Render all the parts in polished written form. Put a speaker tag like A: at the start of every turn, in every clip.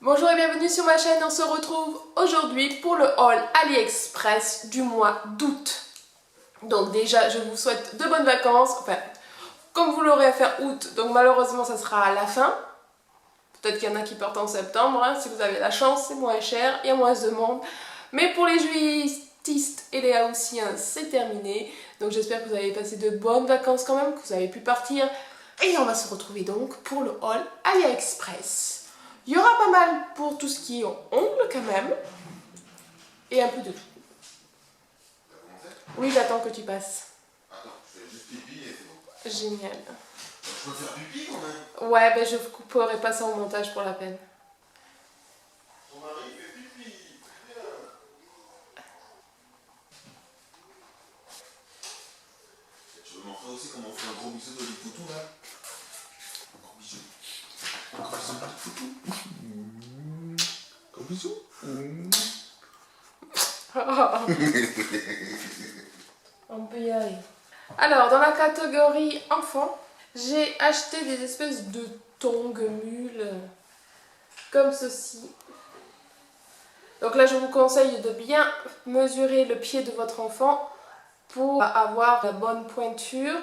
A: Bonjour et bienvenue sur ma chaîne, on se retrouve aujourd'hui pour le haul AliExpress du mois d'août. Donc déjà je vous souhaite de bonnes vacances, enfin comme vous l'aurez à faire août, donc malheureusement ça sera à la fin. Peut-être qu'il y en a qui partent en septembre, hein. Si vous avez la chance c'est moins cher, il y a moins de monde. Mais pour les juilletistes et les haussiens c'est terminé. Donc j'espère que vous avez passé de bonnes vacances quand même, que vous avez pu partir. Et on va se retrouver donc pour le haul AliExpress. Il y aura pas mal pour tout ce qui est ongles quand même. Et un peu de tout. Oui, j'attends que tu passes.
B: Attends, je fais juste pipi et c'est bon.
A: Génial.
B: Je peux faire pipi quand même.
A: Ouais, ben je couperai pas ça au montage pour la peine.
B: Ton mari fait pipi. Bien. Tu veux montrer aussi comment on fait un gros bisou de Lipoutou là? Un gros bisou. Un gros bisou de Lipoutou. Gros bisou.
A: On peut y aller. Alors, dans la catégorie enfant, j'ai acheté des espèces de tongs mules comme ceci. Donc là, je vous conseille de bien mesurer le pied de votre enfant pour avoir la bonne pointure.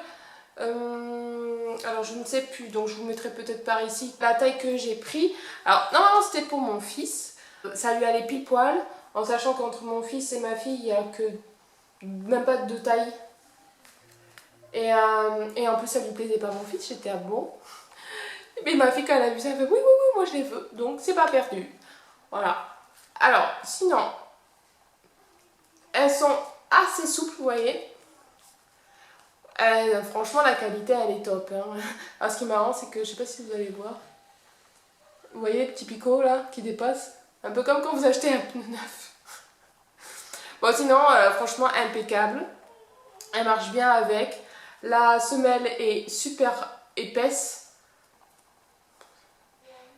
A: Alors, je ne sais plus, donc je vous mettrai peut-être par ici la taille que j'ai pris. Alors, normalement, c'était pour mon fils. Ça lui allait pile poil, en sachant qu'entre mon fils et ma fille, il n'y a que même pas de taille. Et en plus, ça lui plaisait pas mon fils, j'étais à bon. Mais ma fille, quand elle a vu ça, elle fait oui, oui, oui, moi je les veux. Donc, c'est pas perdu. Voilà. Alors, sinon, elles sont assez souples, vous voyez. Franchement, la qualité, elle est top. Hein. Alors, ce qui est marrant, c'est que, je sais pas si vous allez voir. Vous voyez le petit picot, là, qui dépasse. Un peu comme quand vous achetez un pneu neuf. Bon, sinon, franchement, impeccable. Elle marche bien avec. La semelle est super épaisse.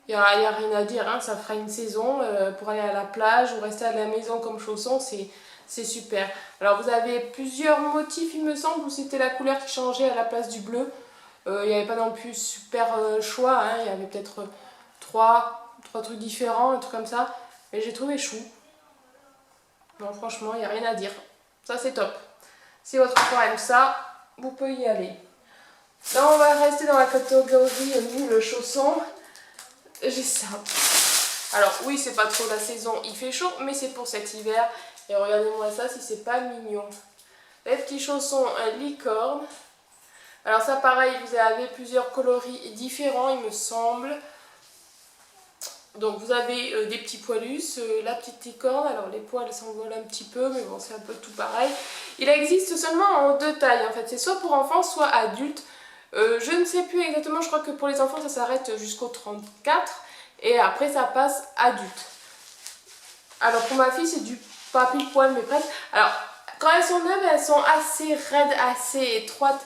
A: Il n'y a rien à dire, hein. Ça fera une saison pour aller à la plage ou rester à la maison comme chaussons, c'est super. Alors vous avez plusieurs motifs il me semble, où c'était la couleur qui changeait à la place du bleu. Il n'y avait pas non plus super choix, hein. Il y avait peut-être trois trucs différents, un truc comme ça. Mais j'ai trouvé chou. Non franchement, il n'y a rien à dire. Ça c'est top. Si votre enfant aime ça, vous pouvez y aller. Là on va rester dans la catégorie nul chausson. J'ai ça. Alors oui, c'est pas trop la saison, il fait chaud, mais c'est pour cet hiver. Et regardez-moi ça, si c'est pas mignon. Les petits chaussons licorne. Alors ça pareil, vous avez plusieurs coloris différents, il me semble. Donc vous avez des petits poilus, la petite licorne. Alors les poils s'envolent un petit peu, mais bon, c'est un peu tout pareil. Il existe seulement en deux tailles en fait. C'est soit pour enfants, soit adultes. Je ne sais plus exactement, je crois que pour les enfants ça s'arrête jusqu'au 34 et après ça passe adulte. Alors pour ma fille c'est du pas pile poil mais presque. Alors quand elles sont neuves elles sont assez raides, assez étroites.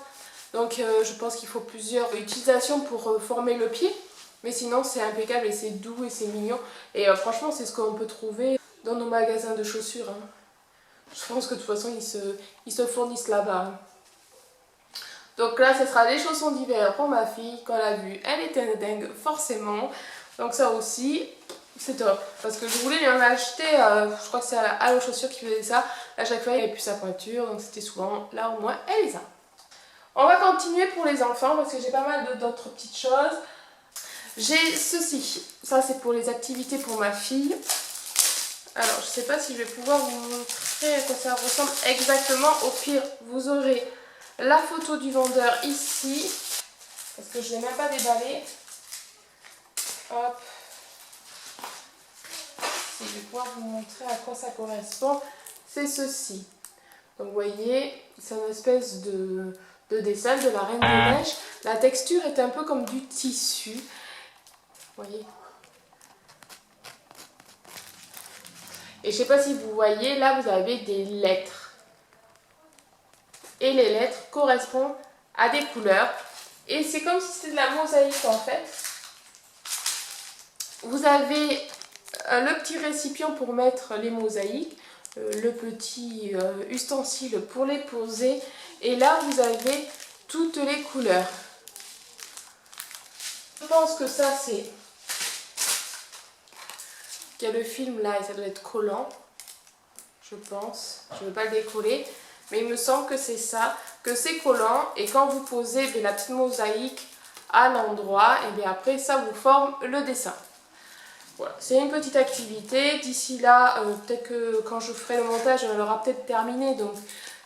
A: Donc je pense qu'il faut plusieurs utilisations pour former le pied. Mais sinon c'est impeccable et c'est doux et c'est mignon. Et franchement c'est ce qu'on peut trouver dans nos magasins de chaussures. Hein. Je pense que de toute façon ils se fournissent là-bas. Hein. Donc là, ce sera les chaussons d'hiver pour ma fille. Quand elle a vu, elle était dingue, forcément. Donc ça aussi, c'est top. Parce que je voulais lui en acheter, je crois que c'est à Allo Chaussures qui faisait ça. À chaque fois, il n'y avait plus sa pointure. Donc c'était souvent, là au moins, elle les a. On va continuer pour les enfants parce que j'ai pas mal d'autres petites choses. J'ai ceci. Ça, c'est pour les activités pour ma fille. Alors, je sais pas si je vais pouvoir vous montrer à quoi ça ressemble exactement. Au pire, vous aurez la photo du vendeur ici, parce que je ne l'ai même pas déballé. Hop. Si je vais pouvoir vous montrer à quoi ça correspond, c'est ceci. Donc vous voyez, c'est une espèce de dessin de la Reine des Neiges. La texture est un peu comme du tissu. Vous voyez. Et je ne sais pas si vous voyez, là vous avez des lettres. Et les lettres correspondent à des couleurs. Et c'est comme si c'était de la mosaïque en fait. Vous avez le petit récipient pour mettre les mosaïques. le petit ustensile pour les poser. Et là, vous avez toutes les couleurs. Je pense que ça, c'est... Il y a le film là et ça doit être collant. Je pense. Je ne veux pas le décoller. Mais il me semble que c'est ça, que c'est collant. Et quand vous posez la petite mosaïque à l'endroit, et bien après ça vous forme le dessin. Voilà, c'est une petite activité. D'ici là, peut-être que quand je ferai le montage, elle aura peut-être terminé. Donc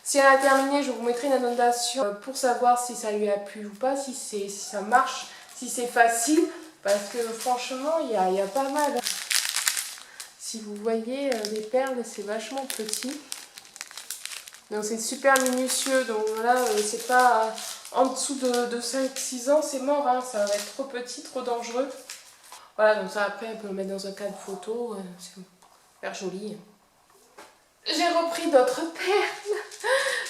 A: si elle a terminé, je vous mettrai une annotation pour savoir si ça lui a plu ou pas, si ça marche, si c'est facile. Parce que franchement, il y a pas mal. Si vous voyez les perles, c'est vachement petit. Donc c'est super minutieux. Donc là, c'est pas en dessous de 5-6 ans, c'est mort. Hein. Ça va être trop petit, trop dangereux. Voilà, donc ça après, on peut le mettre dans un cadre photo. C'est super joli. J'ai repris d'autres perles.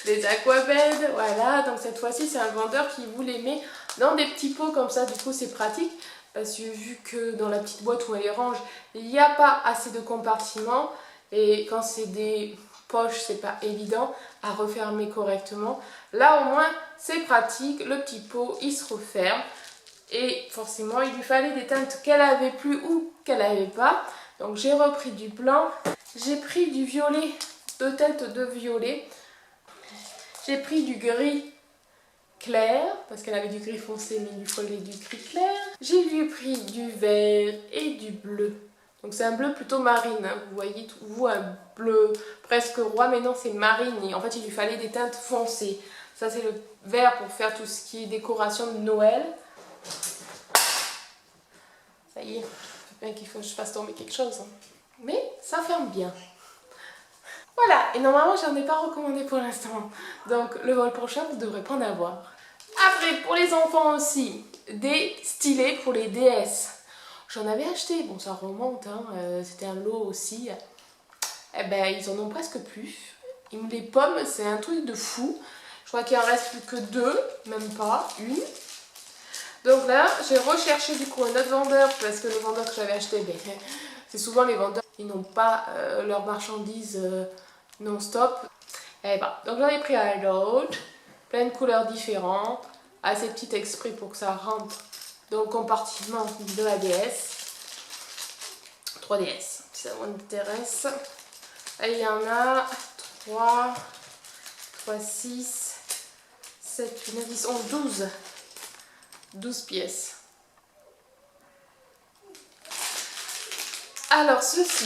A: Des aquabeds. Voilà, donc cette fois-ci, c'est un vendeur qui vous les met dans des petits pots comme ça. Du coup, c'est pratique. Parce que vu que dans la petite boîte où on les range, il n'y a pas assez de compartiments. Et quand c'est des poches, c'est pas évident à refermer correctement. Là au moins, c'est pratique. Le petit pot, il se referme. Et forcément, il lui fallait des teintes qu'elle avait plus ou qu'elle n'avait pas. Donc j'ai repris du blanc. J'ai pris du violet, 2 teintes de violet. J'ai pris du gris clair, parce qu'elle avait du gris foncé, mais il lui fallait du gris clair. J'ai lui pris du vert et du bleu. Donc c'est un bleu plutôt marine, hein. Vous voyez, vous, un bleu presque roi, mais non, c'est marine. Et en fait, il lui fallait des teintes foncées. Ça, c'est le vert pour faire tout ce qui est décoration de Noël. Ça y est, c'est bien qu'il faut que je fasse tomber quelque chose. Hein. Mais ça ferme bien. Voilà, et normalement, j'en ai pas recommandé pour l'instant. Donc, le vol prochain, vous ne devrez pas en avoir. Après, pour les enfants aussi, des stylets pour les DS. J'en avais acheté, bon ça remonte, hein, c'était un lot aussi. Eh ben, ils en ont presque plus. Les pommes, c'est un truc de fou. Je crois qu'il en reste plus que 2, même pas, une. Donc là, j'ai recherché du coup un autre vendeur, parce que le vendeur que j'avais acheté, ben, c'est souvent les vendeurs, ils n'ont pas leurs marchandises non-stop. Et ben, donc j'en ai pris un autre, plein de couleurs différentes, assez petit exprès pour que ça rentre dans le compartiment de la DS. 3DS, si ça vous intéresse. Et il y en a 3, 6, 7, 8, 9, 10, 11, 12. 12 pièces. Alors ceci,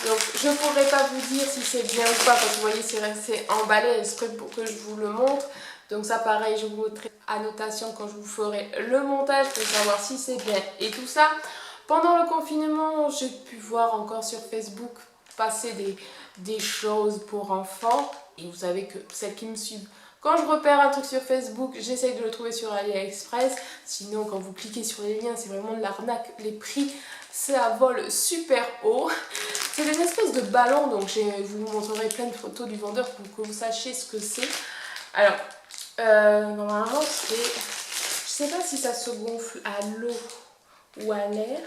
A: donc je ne pourrais pas vous dire si c'est bien ou pas parce que vous voyez c'est resté emballé exprès pour que je vous le montre. Donc ça pareil, je vous mettrai annotation quand je vous ferai le montage pour savoir si c'est bien et tout ça. Pendant le confinement, j'ai pu voir encore sur Facebook passer des choses pour enfants. Et vous savez que celles qui me suivent, quand je repère un truc sur Facebook, j'essaye de le trouver sur AliExpress. Sinon, quand vous cliquez sur les liens, c'est vraiment de l'arnaque. Les prix, ça vole super haut. C'est des espèces de ballons, donc je vous montrerai plein de photos du vendeur pour que vous sachiez ce que c'est. Alors, normalement, c'est... Je sais pas si ça se gonfle à l'eau ou à l'air.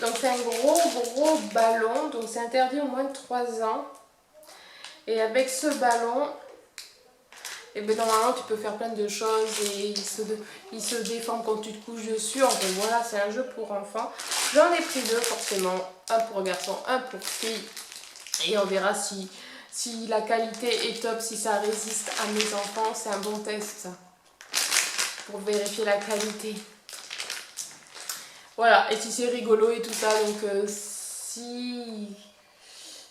A: Donc c'est un gros ballon, donc c'est interdit au moins de 3 ans. Et avec ce ballon, et ben normalement tu peux faire plein de choses et il se déforme quand tu te couches dessus. Enfin voilà, c'est un jeu pour enfants. J'en ai pris 2 forcément, un pour garçon, un pour fille. Et on verra si la qualité est top, si ça résiste à mes enfants. C'est un bon test pour vérifier la qualité. Voilà, et si c'est rigolo et tout ça, donc si...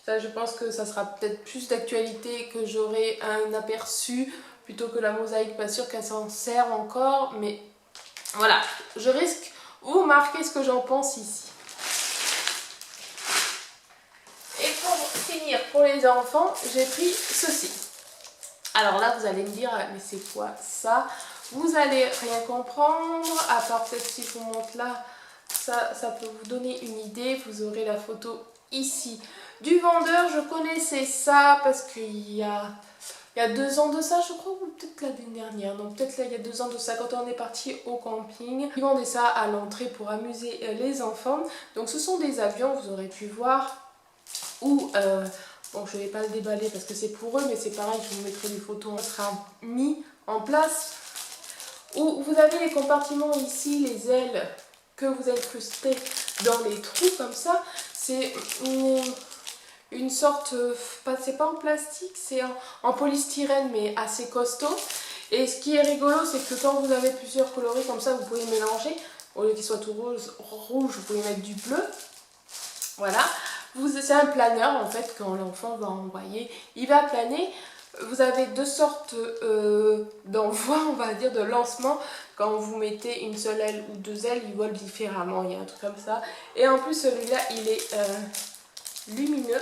A: Ça, je pense que ça sera peut-être plus d'actualité, que j'aurai un aperçu plutôt que la mosaïque. Pas sûr qu'elle s'en sert encore, mais voilà, je risque vous marquer ce que j'en pense ici. Et pour finir, pour les enfants, j'ai pris ceci. Alors là, vous allez me dire, mais c'est quoi ça? Vous allez rien comprendre, à part peut-être si je vous montre là, ça peut vous donner une idée. Vous aurez la photo ici du vendeur. Je connaissais ça parce qu'il y a il y a 2 ans de ça, je crois, ou peut-être l'année dernière. Donc peut-être là, il y a 2 ans de ça, quand on est parti au camping. Ils vendaient ça à l'entrée pour amuser les enfants. Donc ce sont des avions, vous aurez pu voir, où... bon, je ne vais pas le déballer parce que c'est pour eux, mais c'est pareil, je vous mettrai des photos, on sera mis en place. Où vous avez les compartiments ici, les ailes que vous incrustez dans les trous comme ça. C'est une sorte, c'est pas en plastique, c'est en polystyrène mais assez costaud. Et ce qui est rigolo, c'est que quand vous avez plusieurs coloris comme ça, vous pouvez mélanger. Au lieu qu'il soit tout rouge, vous pouvez mettre du bleu. Voilà. C'est un planeur en fait, quand l'enfant va envoyer, il va planer. Vous avez 2 sortes d'envoi, on va dire, de lancement. Quand vous mettez une seule aile ou 2 ailes, ils volent différemment, il y a un truc comme ça. Et en plus, celui-là, il est lumineux.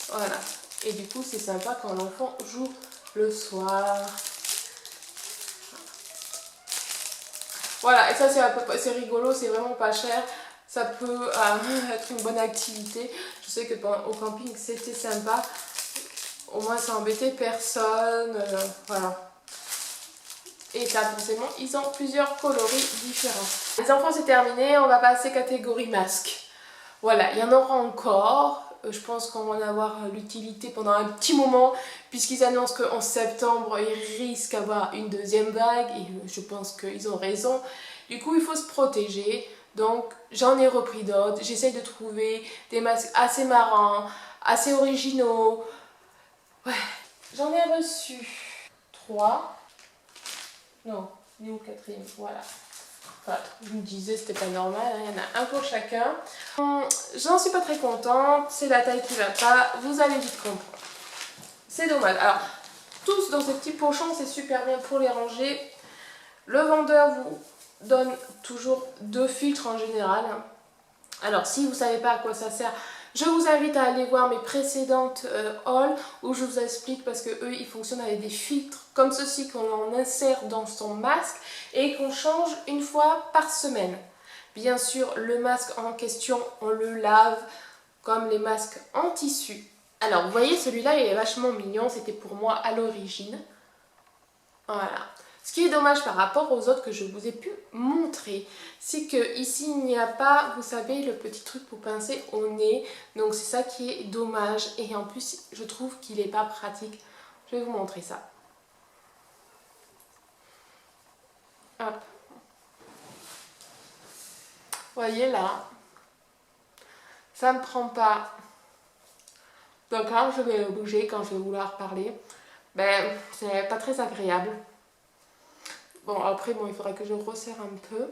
A: Voilà. Et du coup, c'est sympa quand l'enfant joue le soir. Voilà, et ça, c'est rigolo, c'est vraiment pas cher. Ça peut être une bonne activité. Je sais que au camping, c'était sympa. Au moins, ça embêtait personne. Voilà. Et là, forcément, ils ont plusieurs coloris différents. Les enfants, c'est terminé. On va passer catégorie masque. Voilà, il y en aura encore. Je pense qu'on va en avoir l'utilité pendant un petit moment, puisqu'ils annoncent qu'en septembre, ils risquent d'avoir une deuxième vague. Et je pense qu'ils ont raison. Du coup, il faut se protéger. Donc, j'en ai repris d'autres. J'essaye de trouver des masques assez marrants, assez originaux. Ouais, j'en ai reçu 3. Non, il est où le 4e? Voilà. Enfin, je me disais, c'était pas normal, hein. Il y en a un pour chacun. J'en suis pas très contente, c'est la taille qui va pas, vous allez vite comprendre. C'est dommage. Alors, tous dans ces petits pochons, c'est super bien pour les ranger. Le vendeur vous donne toujours 2 filtres en général. Alors, si vous ne savez pas à quoi ça sert, je vous invite à aller voir mes précédentes hauls où je vous explique, parce que eux ils fonctionnent avec des filtres comme ceci qu'on en insère dans son masque et qu'on change une fois par semaine. Bien sûr, le masque en question, on le lave comme les masques en tissu. Alors, vous voyez, celui-là il est vachement mignon, c'était pour moi à l'origine. Voilà. Ce qui est dommage par rapport aux autres que je vous ai pu montrer, c'est que ici il n'y a pas, vous savez, le petit truc pour pincer au nez. Donc c'est ça qui est dommage. Et en plus, je trouve qu'il n'est pas pratique. Je vais vous montrer ça. Hop. Vous voyez là, ça ne prend pas. Donc quand je vais le bouger, quand je vais vouloir parler, ben c'est pas très agréable. Bon, après, bon, il faudra que je resserre un peu.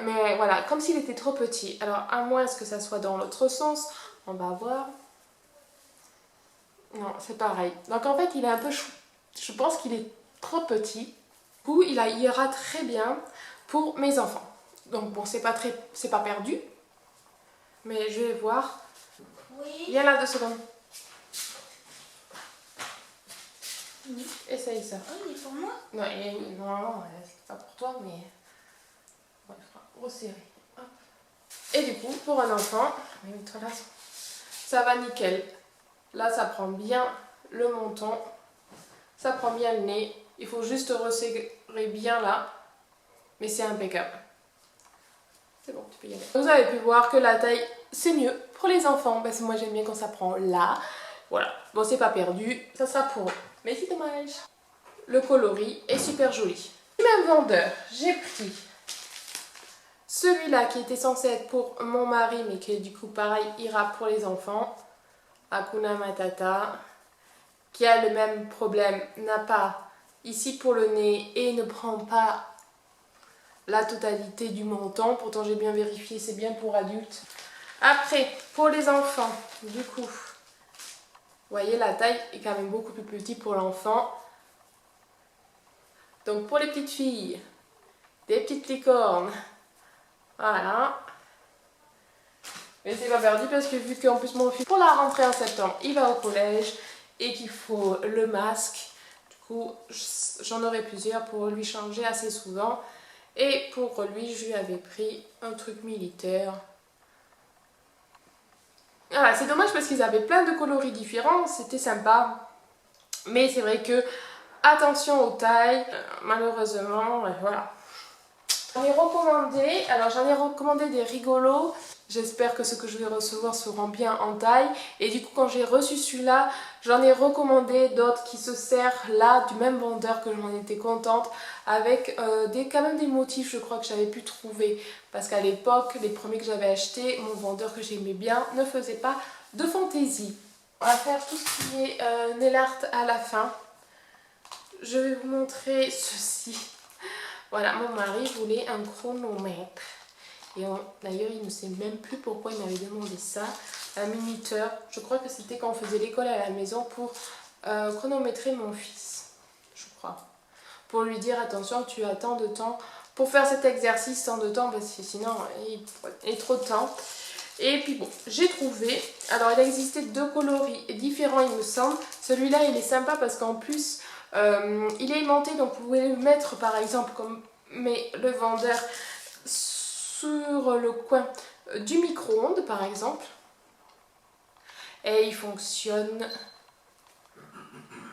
A: Mais voilà, comme s'il était trop petit. Alors, à moins que ça soit dans l'autre sens, on va voir. Non, c'est pareil. Donc, en fait, il est un peu chou. Je pense qu'il est trop petit. Du coup, il ira très bien pour mes enfants. Donc, bon, c'est pas perdu. Mais je vais voir.
C: Oui.
A: Viens là 2 secondes.
C: Oui.
A: Essaye ça.
C: Oh, il est pour moi?
A: Non, normalement, c'est pas pour toi, mais... Bon, il faudra resserrer. Hop. Et du coup, pour un enfant, je vais mettre là, ça va nickel. Là, ça prend bien le menton, ça prend bien le nez. Il faut juste resserrer bien là, mais c'est impeccable. C'est bon, tu peux y aller. Vous avez pu voir que la taille, c'est mieux pour les enfants, parce que moi j'aime bien quand ça prend là. Voilà, bon, c'est pas perdu, ça sera pour eux. Mais c'est dommage. Le coloris est super joli. Même vendeur, j'ai pris celui-là qui était censé être pour mon mari, mais qui du coup pareil ira pour les enfants. Hakuna Matata, qui a le même problème, n'a pas ici pour le nez et ne prend pas la totalité du menton. Pourtant j'ai bien vérifié, c'est bien pour adultes. Après, pour les enfants, du coup, vous voyez la taille est quand même beaucoup plus petite pour l'enfant. Donc pour les petites filles, des petites licornes, voilà. Mais c'est pas perdu parce que vu qu'en plus mon fils, pour la rentrée en septembre, il va au collège et qu'il faut le masque. Du coup, j'en aurai plusieurs pour lui changer assez souvent. Et pour lui, je lui avais pris un truc militaire. Voilà, c'est dommage parce qu'ils avaient plein de coloris différents, c'était sympa. Mais c'est vrai que attention aux tailles, malheureusement, voilà. J'en ai recommandé, alors j'en ai recommandé des rigolos. J'espère que ce que je vais recevoir seront bien en taille. Et du coup, quand j'ai reçu celui-là, j'en ai recommandé d'autres qui se serrent là, du même vendeur, que j'en étais contente, avec quand même des motifs, je crois, que j'avais pu trouver. Parce qu'à l'époque, les premiers que j'avais achetés, mon vendeur que j'aimais bien ne faisait pas de fantaisie. On va faire tout ce qui est nail art à la fin. Je vais vous montrer ceci. Voilà, mon mari voulait un chronomètre. Et d'ailleurs, il ne sait même plus pourquoi il m'avait demandé ça. Un minuteur. Je crois que c'était quand on faisait l'école à la maison pour chronométrer mon fils. Je crois. Pour lui dire, attention, tu as tant de temps pour faire cet exercice, tant de temps, parce que sinon, il est trop de temps. Et puis bon, j'ai trouvé. Alors, il existait 2 coloris différents, il me semble. Celui-là, il est sympa parce qu'en plus... il est aimanté, donc vous pouvez le mettre par exemple comme met le vendeur sur le coin du micro-ondes par exemple, et il fonctionne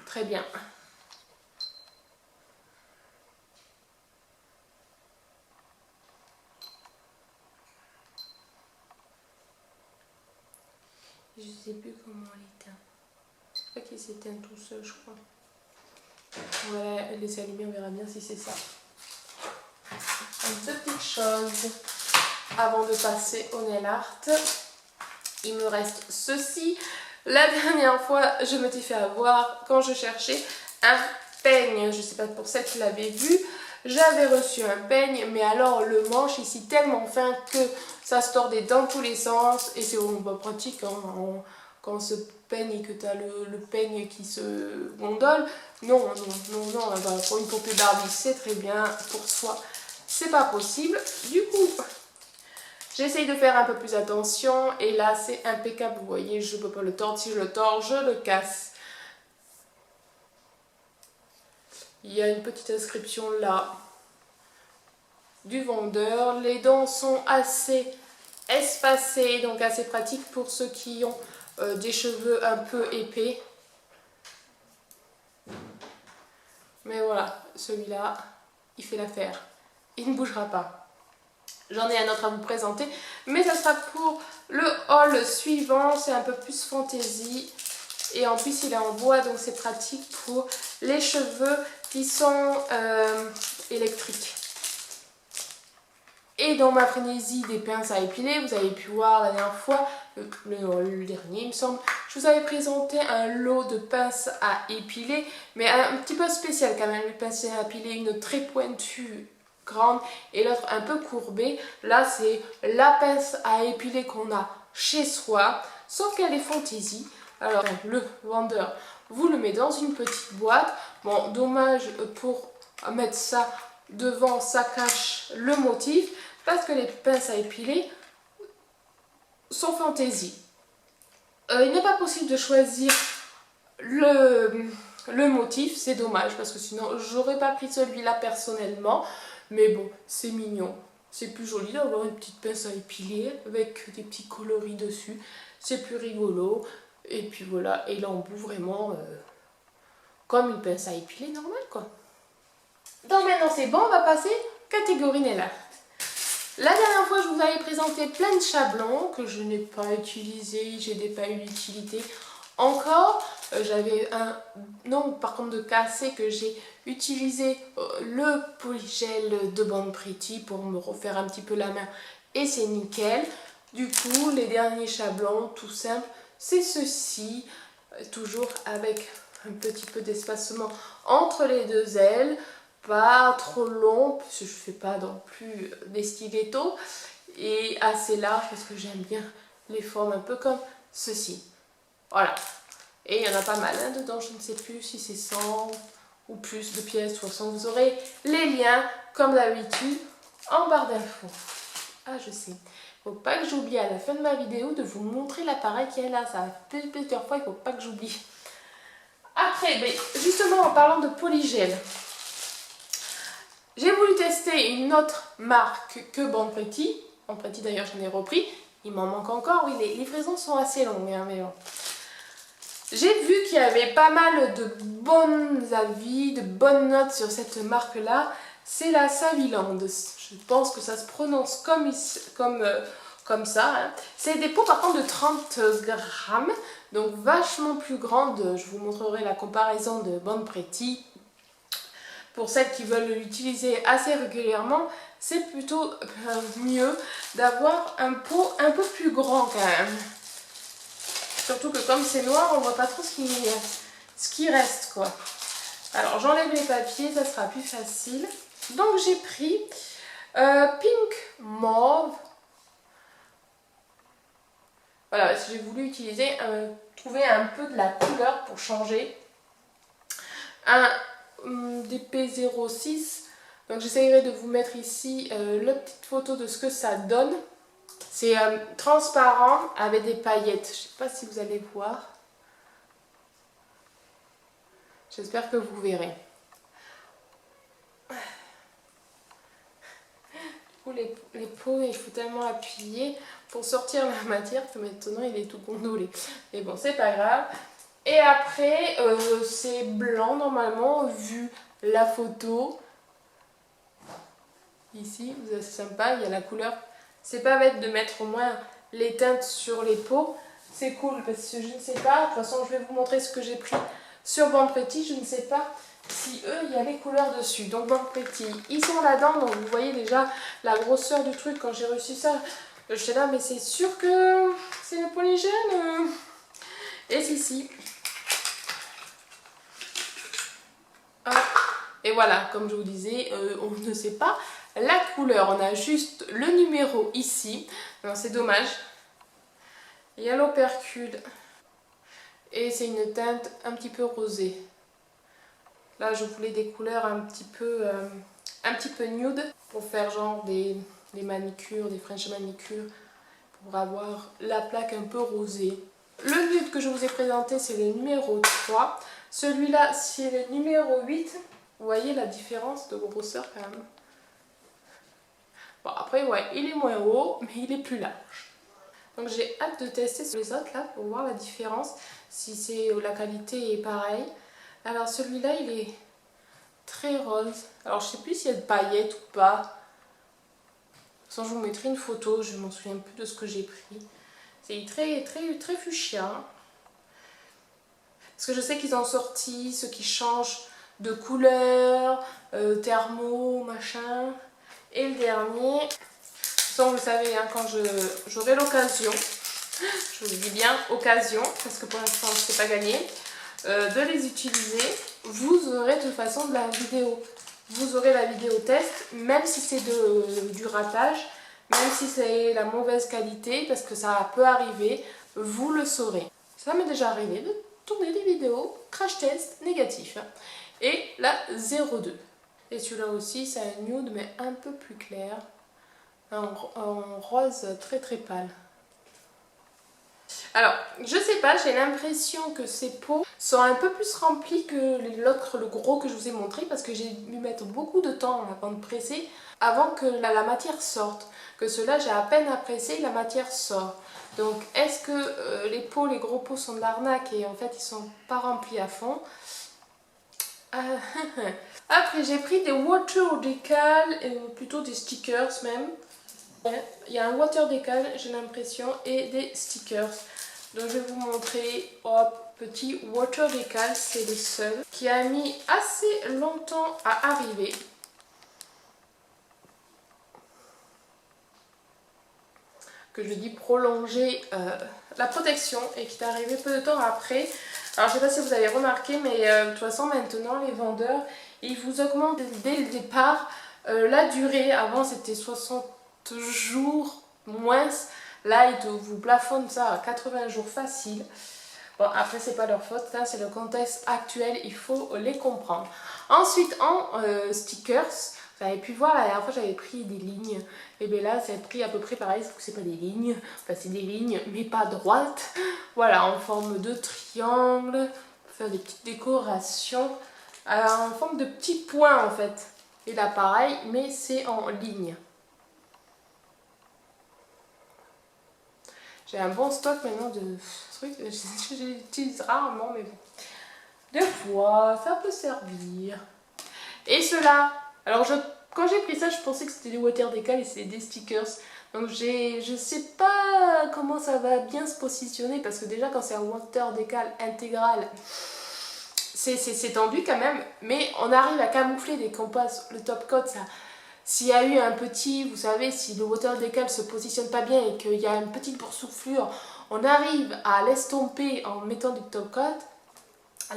A: très bien. Je sais plus comment on l'éteint. Je crois qu'il s'éteint tout seul, je crois. On va laisser allumer, on verra bien si c'est ça. Deux petites choses avant de passer au nail art. Il me reste ceci. La dernière fois, je me suis fait avoir quand je cherchais un peigne. Je ne sais pas pour celle qui l'avait vu. J'avais reçu un peigne, mais alors le manche ici tellement fin que ça se tordait dans tous les sens. Et c'est pratique hein, quand on se peigne et que tu as le peigne qui se gondole. Non, pour une poupée Barbie, c'est très bien. Pour soi, c'est pas possible. Du coup, j'essaye de faire un peu plus attention. Et là, c'est impeccable. Vous voyez, je peux pas le tordre. Si je le tords, je le casse. Il y a une petite inscription là du vendeur. Les dents sont assez espacées, donc assez pratiques pour ceux qui ont des cheveux un peu épais. Mais voilà, celui-là, il fait l'affaire. Il ne bougera pas. J'en ai un autre à vous présenter, mais ça sera pour le haul suivant. C'est un peu plus fantaisie. Et en plus, il est en bois, donc c'est pratique pour les cheveux qui sont électriques. Et dans ma frénésie des pinces à épiler, vous avez pu voir la dernière fois, le dernier il me semble, je vous avais présenté un lot de pinces à épiler, mais un petit peu spécial quand même. Une pince à épiler, une très pointue, grande, et l'autre un peu courbée. Là, c'est la pince à épiler qu'on a chez soi, sauf qu'elle est fantaisie. Alors, le vendeur vous le met dans une petite boîte. Bon, dommage pour mettre ça devant, ça cache le motif, parce que les pinces à épiler sont fantaisie. Il n'est pas possible de choisir le motif, c'est dommage, parce que sinon, j'aurais pas pris celui-là personnellement. Mais bon, c'est mignon. C'est plus joli d'avoir une petite pince à épiler avec des petits coloris dessus. C'est plus rigolo. Et puis voilà, et l'embout vraiment comme une pince à épiler normale quoi. Donc maintenant c'est bon, on va passer catégorie nail art. La dernière fois je vous avais présenté plein de chablons que je n'ai pas utilisés, je n'ai pas eu d'utilité encore. J'avais un nombre par contre de cassés que j'ai utilisé le polygel de Born Pretty pour me refaire un petit peu la main et c'est nickel. Du coup les derniers chablons tout simple, c'est ceci, toujours avec un petit peu d'espacement entre les deux ailes, pas trop long, parce que je ne fais pas non plus des stilettos, et assez large parce que j'aime bien les formes un peu comme ceci. Voilà, et il y en a pas mal hein, dedans, je ne sais plus si c'est 100 ou plus de pièces. De toute façon, vous aurez les liens comme d'habitude en barre d'infos. Ah, je sais. Faut pas que j'oublie à la fin de ma vidéo de vous montrer l'appareil qui est là. Ça fait plusieurs fois, il faut pas que j'oublie. Après, justement en parlant de polygel, j'ai voulu tester une autre marque que Born Pretty. Born Pretty d'ailleurs j'en ai repris. Il m'en manque encore. Oui, les livraisons sont assez longues. Hein, mais bon. J'ai vu qu'il y avait pas mal de bons avis, de bonnes notes sur cette marque-là. C'est la Saviland. Je pense que ça se prononce comme ça. Hein. C'est des pots par contre de 30 grammes, donc vachement plus grandes. Je vous montrerai la comparaison de Bon Pretty. Pour celles qui veulent l'utiliser assez régulièrement, c'est plutôt mieux d'avoir un pot un peu plus grand quand même. Surtout que comme c'est noir, on voit pas trop ce qui reste quoi. Alors j'enlève les papiers, ça sera plus facile. Donc j'ai pris Pink Mauve. Voilà, j'ai voulu trouver un peu de la couleur pour changer. Un DP06. Donc j'essayerai de vous mettre ici la petite photo de ce que ça donne. C'est transparent avec des paillettes. Je ne sais pas si vous allez voir. J'espère que vous verrez. Les pots, il faut tellement appuyer pour sortir la matière que maintenant il est tout gondolé. Mais bon, c'est pas grave. Et après, c'est blanc normalement, vu la photo. Ici, c'est sympa, il y a la couleur. C'est pas bête de mettre au moins les teintes sur les pots. C'est cool parce que je ne sais pas. De toute façon, je vais vous montrer ce que j'ai pris sur Bon Pretty. Je ne sais pas si eux, il y a les couleurs dessus. Donc Bon Pretty, ils sont là-dedans. Donc vous voyez déjà la grosseur du truc. Quand j'ai reçu ça, j'étais là, mais c'est sûr que c'est le polygène. Et ici. Et voilà, comme je vous disais, on ne sait pas la couleur. On a juste le numéro ici. C'est dommage. Yellow Percule. Et c'est une teinte un petit peu rosée. Là, je voulais des couleurs un petit peu nude pour faire genre des manicures, des French manicures, pour avoir la plaque un peu rosée. Le nude que je vous ai présenté, c'est le numéro 3. Celui-là, c'est le numéro 8. Vous voyez la différence de grosseur quand même. Bon, après, ouais, il est moins haut, mais il est plus large. Donc j'ai hâte de tester sur les autres là pour voir la différence, si la qualité est pareille. Alors celui-là, il est très rose. Alors je sais plus s'il y a de paillettes ou pas. De toute façon, je vous mettrai une photo, je m'en souviens plus de ce que j'ai pris. C'est très fuchsia. Parce que je sais qu'ils ont sorti ceux qui changent de couleur, thermo, machin. Et le dernier, de toute façon, vous le savez, hein, quand j'aurai l'occasion, je vous dis bien occasion, parce que pour l'instant, je ne sais pas gagner, de les utiliser, vous aurez de toute façon de la vidéo. Vous aurez la vidéo test, même si c'est du ratage, même si c'est la mauvaise qualité, parce que ça peut arriver, vous le saurez. Ça m'est déjà arrivé de tourner des vidéos crash test négatifs. Et la 02. Et celui-là aussi, c'est un nude, mais un peu plus clair. En rose très pâle. Alors, je sais pas, j'ai l'impression que ces pots sont un peu plus remplis que l'autre, le gros que je vous ai montré, parce que j'ai dû mettre beaucoup de temps avant de presser, avant que la matière sorte. Que ceux-là, j'ai à peine à presser, la matière sort. Donc, est-ce que les gros pots sont de l'arnaque et en fait, ils sont pas remplis à fond? Après, j'ai pris des water decal, plutôt des stickers même. Il y a un water decal, j'ai l'impression, et des stickers. Donc je vais vous montrer. Hop, petit water decal, c'est le seul qui a mis assez longtemps à arriver. Que je dis prolonger la protection et qui est arrivé peu de temps après. Alors je ne sais pas si vous avez remarqué, mais de toute façon maintenant les vendeurs, ils vous augmentent dès le départ la durée. Avant c'était 60 jours moins. Là ils vous plafonnent ça à 80 jours facile. Bon, après c'est pas leur faute, hein, c'est le contexte actuel, il faut les comprendre. Ensuite en stickers, vous avez pu voir la dernière fois j'avais pris des lignes. Et bien là c'est pris à peu près pareil, sauf que c'est pas des lignes, enfin c'est des lignes mais pas droites. Voilà, en forme de triangle, pour faire des petites décorations, en forme de petits points en fait. Et là pareil, mais c'est en ligne. J'ai un bon stock maintenant de trucs. J'utilise rarement, mais bon. Des fois, ça peut servir. Et ceux-là, alors quand j'ai pris ça, je pensais que c'était des water décal et c'est des stickers. Donc je sais pas comment ça va bien se positionner parce que déjà quand c'est un water décal intégral, c'est tendu quand même. Mais on arrive à camoufler dès qu'on passe le top coat. Ça, s'il y a eu un petit, vous savez, si le water décal se positionne pas bien et qu'il y a une petite boursouflure, on arrive à l'estomper en mettant du top coat.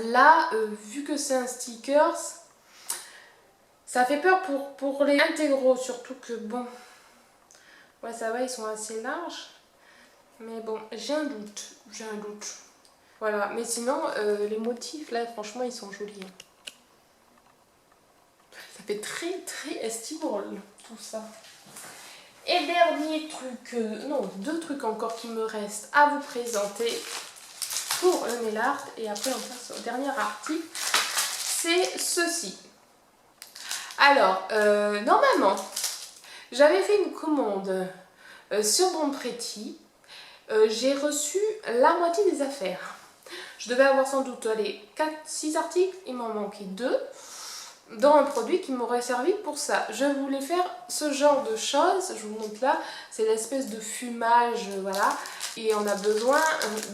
A: Là, vu que c'est un stickers, ça fait peur pour les intégraux, surtout que bon, ouais ça va, ils sont assez larges, mais bon, j'ai un doute. Voilà, mais sinon, les motifs là, franchement, ils sont jolis. Ça fait très estival, tout ça. Et dernier truc, non, 2 trucs encore qui me restent à vous présenter pour le nail art, et après on passe au dernier article, c'est ceci. Alors, normalement, j'avais fait une commande sur Bonpreti. J'ai reçu la moitié des affaires. Je devais avoir sans doute les 4-6 articles, il m'en manquait 2, dans un produit qui m'aurait servi pour ça. Je voulais faire ce genre de choses, je vous montre là, c'est l'espèce de fumage, voilà. Et on a besoin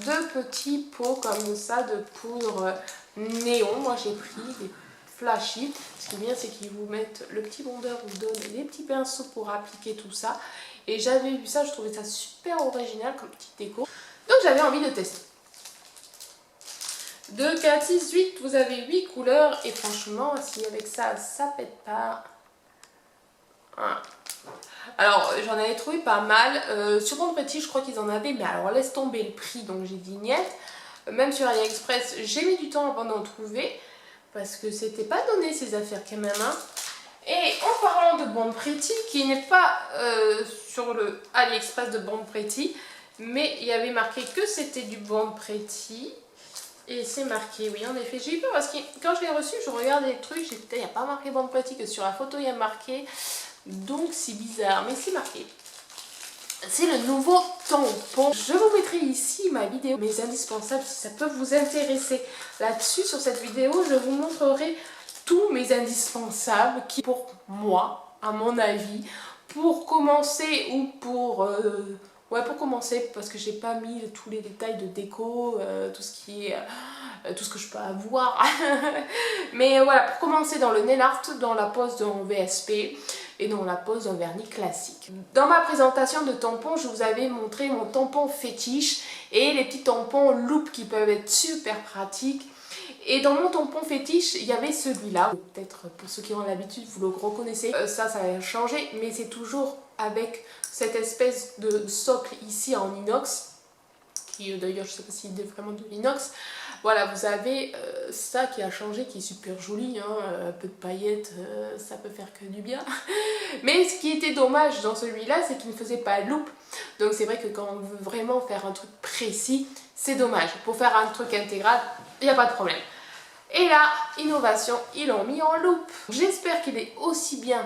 A: de petits pots comme ça de poudre néon. Moi j'ai pris des flashy. Ce qui est bien, c'est qu'ils vous mettent le petit bondeur, vous donne des petits pinceaux pour appliquer tout ça. Et j'avais vu ça, je trouvais ça super original comme petite déco. Donc j'avais envie de tester. 2, 4, 6, 8, vous avez 8 couleurs. Et franchement, si avec ça, ça pète pas. Voilà. Alors j'en avais trouvé pas mal. Sur Bonpreti, je crois qu'ils en avaient, mais alors laisse tomber le prix, donc j'ai dit niet. Même sur AliExpress, j'ai mis du temps avant d'en trouver. Parce que c'était pas donné ces affaires quand même. Hein. Et en parlant de Bonpreti, qui n'est pas sur le AliExpress de Bonpreti, mais il y avait marqué que c'était du Bonpreti. Et c'est marqué, oui, en effet. J'ai eu peur parce que quand je l'ai reçu, je regardais les trucs, j'ai dit, il n'y a pas marqué Bonpreti, que sur la photo il y a marqué. Donc c'est bizarre, mais c'est marqué. C'est le nouveau tampon. Je vous mettrai ici ma vidéo, mes indispensables, si ça peut vous intéresser. Là-dessus, sur cette vidéo, je vous montrerai tous mes indispensables qui, pour moi, à mon avis, pour commencer ou pour... ouais, pour commencer, parce que j'ai pas mis tous les détails de déco, tout ce qui est... tout ce que je peux avoir. Mais voilà, pour commencer dans le nail art, dans la pose en VSP et dans la pose en vernis classique. Dans ma présentation de tampons, je vous avais montré mon tampon fétiche et les petits tampons loop qui peuvent être super pratiques. Et dans mon tampon fétiche, il y avait celui-là. Peut-être pour ceux qui ont l'habitude, vous le reconnaissez. Ça a changé, mais c'est toujours avec cette espèce de socle ici en inox. Qui d'ailleurs, je ne sais pas s'il est vraiment de l'inox. Voilà, vous avez ça qui a changé, qui est super joli. Hein, un peu de paillettes, ça peut faire que du bien. Mais ce qui était dommage dans celui-là, c'est qu'il ne faisait pas loop. Donc c'est vrai que quand on veut vraiment faire un truc précis, c'est dommage. Pour faire un truc intégral, il n'y a pas de problème. Et là, innovation, ils l'ont mis en loop. J'espère qu'il est aussi bien,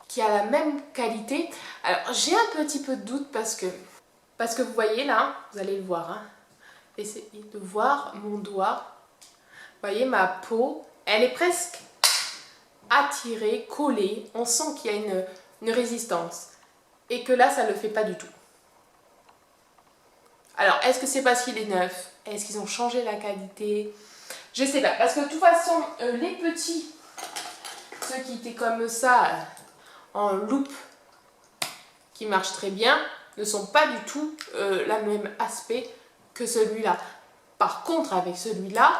A: qu'il a la même qualité. Alors j'ai un petit peu de doute parce que vous voyez là, vous allez le voir. Hein. Essayez de voir mon doigt. Vous voyez ma peau, elle est presque attirée, collée. On sent qu'il y a une résistance. Et que là, ça ne le fait pas du tout. Alors, est-ce que c'est parce qu'il est neuf? Est-ce qu'ils ont changé la qualité? Je sais pas, parce que de toute façon, les petits, ceux qui étaient comme ça, en loupe, qui marchent très bien, ne sont pas du tout la même aspect que celui-là. Par contre, avec celui-là,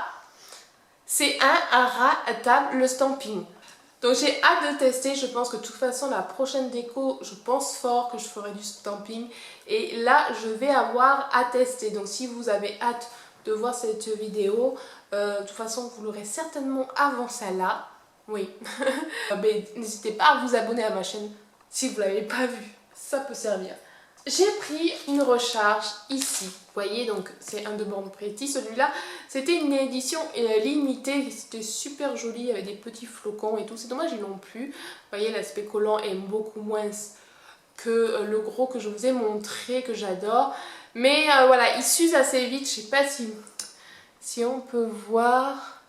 A: c'est un ras à table, le stamping. Donc j'ai hâte de tester, je pense que de toute façon la prochaine déco, je pense fort que je ferai du stamping. Et là, je vais avoir à tester. Donc si vous avez hâte de voir cette vidéo, de toute façon vous l'aurez certainement avant celle-là. Oui. N'hésitez pas à vous abonner à ma chaîne si vous ne l'avez pas vu, ça peut servir. J'ai pris une recharge ici, vous voyez, donc c'est un de Bonpreti, celui-là c'était une édition limitée, c'était super joli avec des petits flocons et tout, c'est dommage ils l'ont plus, vous voyez l'aspect collant est beaucoup moins que le gros que je vous ai montré, que j'adore, Mais voilà, il s'use assez vite. Je sais pas si on peut voir.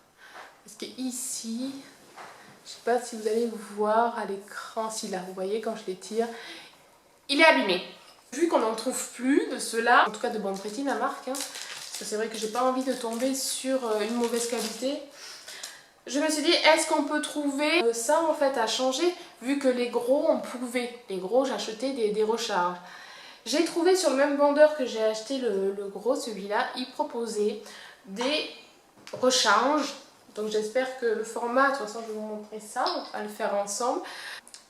A: Parce que ici, je sais pas si vous allez voir à l'écran, si là, vous voyez quand je l'étire, il est abîmé. Vu qu'on n'en trouve plus de ceux-là, en tout cas de Bonne Prétine, la marque, hein, parce que c'est vrai que j'ai pas envie de tomber sur une mauvaise qualité. Je me suis dit, est-ce qu'on peut trouver ça en fait à changer, vu que les gros, on pouvait. Les gros, j'achetais des recharges. J'ai trouvé sur le même vendeur que j'ai acheté le gros, celui-là, il proposait des recharges. Donc j'espère que le format, de toute façon je vais vous montrer ça, on va le faire ensemble.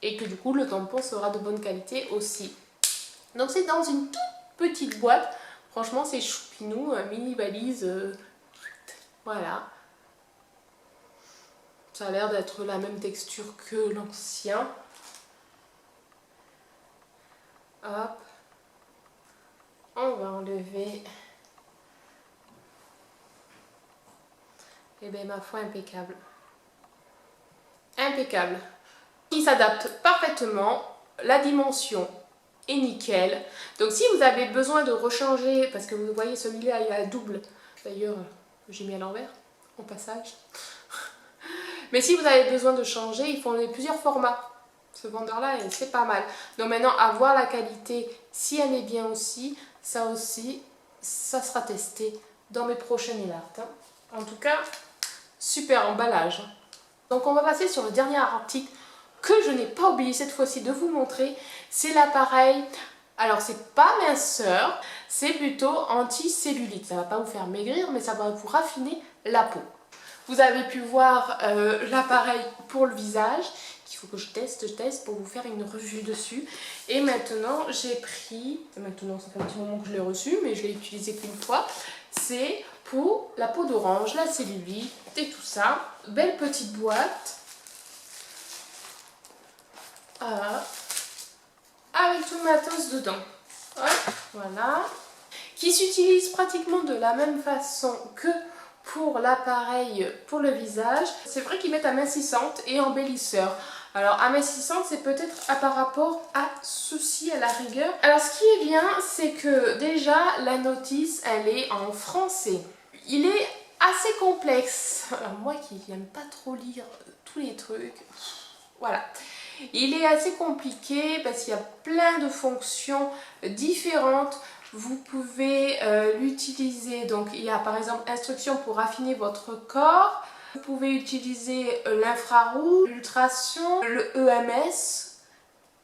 A: Et que du coup le tampon sera de bonne qualité aussi. Donc c'est dans une toute petite boîte. Franchement c'est choupinou, mini valise. Voilà. Ça a l'air d'être la même texture que l'ancien. Hop. On va enlever. Et bien ma foi, impeccable. Impeccable. Il s'adapte parfaitement. La dimension est nickel. Donc si vous avez besoin de rechanger, parce que vous voyez celui-là il a double. D'ailleurs, j'ai mis à l'envers, au passage. Mais si vous avez besoin de changer, ils font plusieurs formats. Ce vendeur-là, c'est pas mal. Donc maintenant, à voir la qualité, si elle est bien aussi, ça sera testé dans mes prochaines élartes. En tout cas, super emballage. Donc on va passer sur le dernier article que je n'ai pas oublié cette fois-ci de vous montrer. C'est l'appareil. Alors c'est pas minceur, c'est plutôt anti-cellulite. Ça va pas vous faire maigrir, mais ça va vous raffiner la peau. Vous avez pu voir l'appareil pour le visage, qu'il faut que je teste pour vous faire une revue dessus. Et maintenant, j'ai pris, maintenant ça fait un petit moment que je l'ai reçu, mais je l'ai utilisé qu'une fois. C'est pour la peau d'orange, la cellulite et tout ça. Belle petite boîte. Avec tout le matos dedans. Hop, voilà. Qui s'utilise pratiquement de la même façon que pour l'appareil pour le visage. C'est vrai qu'ils mettent amincissante et embellisseur. Alors amincissante, c'est peut-être par rapport à ceci à la rigueur. Alors ce qui est bien, c'est que déjà la notice, elle est en français. Il est assez complexe. Alors moi qui n'aime pas trop lire tous les trucs, voilà. Il est assez compliqué parce qu'il y a plein de fonctions différentes. Vous pouvez l'utiliser, donc il y a par exemple instructions pour affiner votre corps. Vous pouvez utiliser l'infrarouge, l'ultrason, le EMS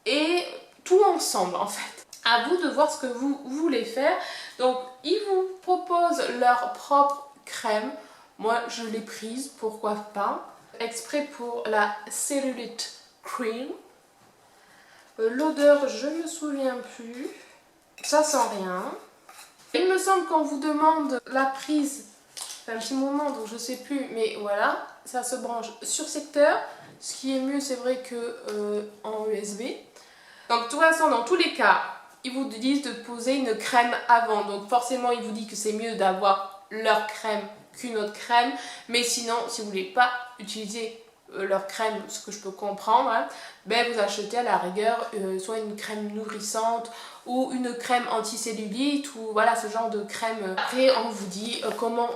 A: et tout ensemble en fait. À vous de voir ce que vous voulez faire. Donc ils vous proposent leur propre crème. Moi je l'ai prise, pourquoi pas. Exprès pour la cellulite cream. L'odeur, je ne me souviens plus. Ça sent rien. Il me semble qu'on vous demande la prise. Ça fait un petit moment donc je sais plus. Mais voilà, ça se branche sur secteur. Ce qui est mieux, c'est vrai que en USB. Donc de toute façon, dans tous les cas, ils vous disent de poser une crème avant. Donc forcément, ils vous disent que c'est mieux d'avoir leur crème qu'une autre crème. Mais sinon, si vous ne voulez pas utiliser leur crème, ce que je peux comprendre, hein, ben vous achetez à la rigueur soit une crème nourrissante ou une crème anti-cellulite ou voilà ce genre de crème. Après on vous dit comment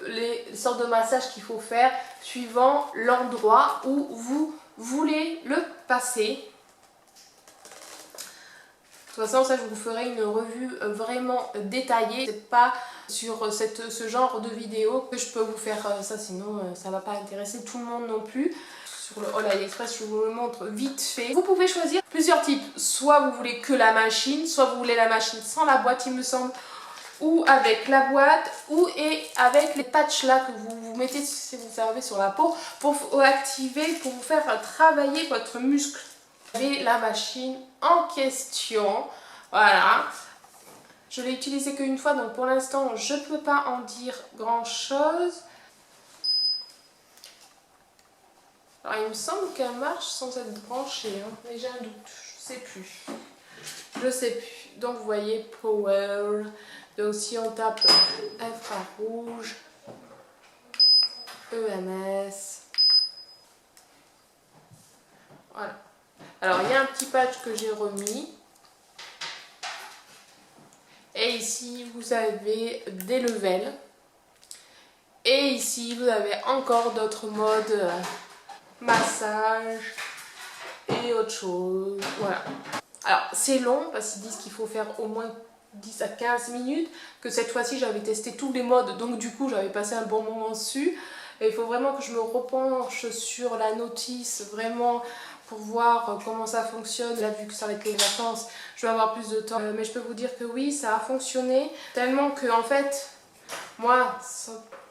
A: les sortes de massages qu'il faut faire suivant l'endroit où vous voulez le passer. De toute façon, ça, je vous ferai une revue vraiment détaillée. C'est pas sur ce genre de vidéo que je peux vous faire ça, sinon ça va pas intéresser tout le monde non plus. Sur le Haul AliExpress, je vous le montre vite fait. Vous pouvez choisir plusieurs types. Soit vous voulez que la machine, soit vous voulez la machine sans la boîte, il me semble, ou avec la boîte, ou et avec les patchs là que vous mettez, si vous servez sur la peau, pour activer, pour vous faire travailler votre muscle. Vous avez la machine en question, voilà. Je l'ai utilisée qu'une fois, donc pour l'instant je ne peux pas en dire grand chose. Alors il me semble qu'elle marche sans être branchée, hein, mais j'ai un doute, je sais plus. Je sais plus. Donc vous voyez Power. Donc si on tape infrarouge, EMS. Voilà. Alors il y a un petit patch que j'ai remis. Et ici vous avez des levels. Et ici vous avez encore d'autres modes, massage et autre chose. Voilà. Alors c'est long parce qu'ils disent qu'il faut faire au moins 10 à 15 minutes. Que cette fois-ci j'avais testé tous les modes, donc du coup j'avais passé un bon moment dessus. Et il faut vraiment que je me repenche sur la notice, vraiment pour voir comment ça fonctionne. Là, vu que ça va être les vacances, je vais avoir plus de temps. Mais je peux vous dire que oui, ça a fonctionné. Tellement que en fait, moi,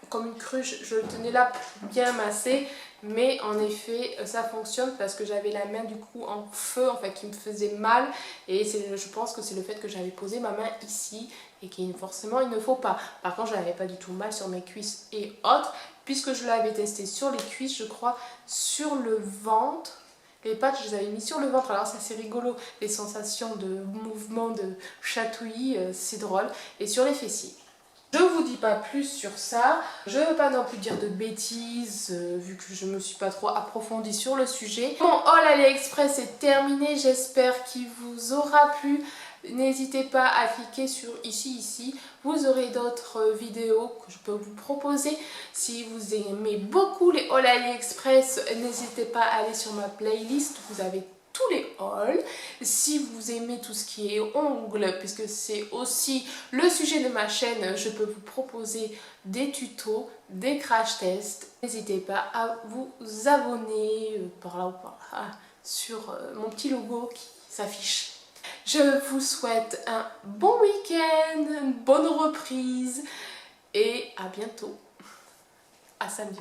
A: comme une cruche, je le tenais là pour bien masser. Mais en effet, ça fonctionne parce que j'avais la main du coup en feu, en fait, qui me faisait mal. Et je pense que c'est le fait que j'avais posé ma main ici et qui forcément il ne faut pas. Par contre, je n'avais pas du tout mal sur mes cuisses et autres, puisque je l'avais testé sur les cuisses, je crois, sur le ventre. Les pattes, je les avais mis sur le ventre. Alors ça c'est rigolo, les sensations de mouvement, de chatouillis, c'est drôle. Et sur les fessiers. Je vous dis pas plus sur ça, je veux pas non plus dire de bêtises vu que je me suis pas trop approfondie sur le sujet. Mon haul AliExpress est terminé, j'espère qu'il vous aura plu. N'hésitez pas à cliquer sur ici, vous aurez d'autres vidéos que je peux vous proposer. Si vous aimez beaucoup les hauls AliExpress, n'hésitez pas à aller sur ma playlist, vous avez tous les hauls. Si vous aimez tout ce qui est ongles, puisque c'est aussi le sujet de ma chaîne, je peux vous proposer des tutos, des crash tests. N'hésitez pas à vous abonner par là ou par là sur mon petit logo qui s'affiche. Je vous souhaite un bon week-end, une bonne reprise et à bientôt. À samedi.